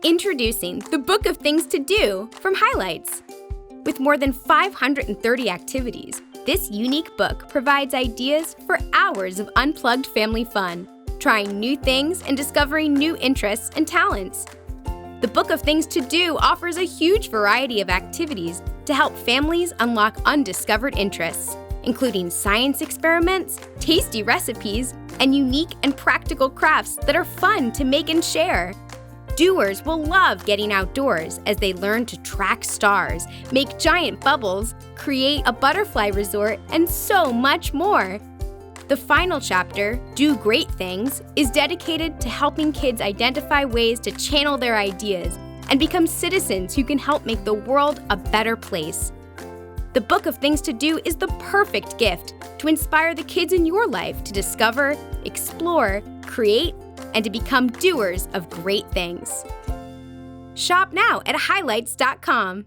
Introducing the Book of Things to Do from Highlights. With more than 530 activities, this unique book provides ideas for hours of unplugged family fun, trying new things and discovering new interests and talents. The Book of Things to Do offers a huge variety of activities to help families unlock undiscovered interests, including science experiments, tasty recipes, and unique and practical crafts that are fun to make and share. Doers will love getting outdoors as they learn to track stars, make giant bubbles, create a butterfly resort, and so much more. The final chapter, Do Great Things, is dedicated to helping kids identify ways to channel their ideas and become citizens who can help make the world a better place. The Book of Things to Do is the perfect gift to inspire the kids in your life to discover, explore, create, and to become doers of great things. Shop now at highlights.com.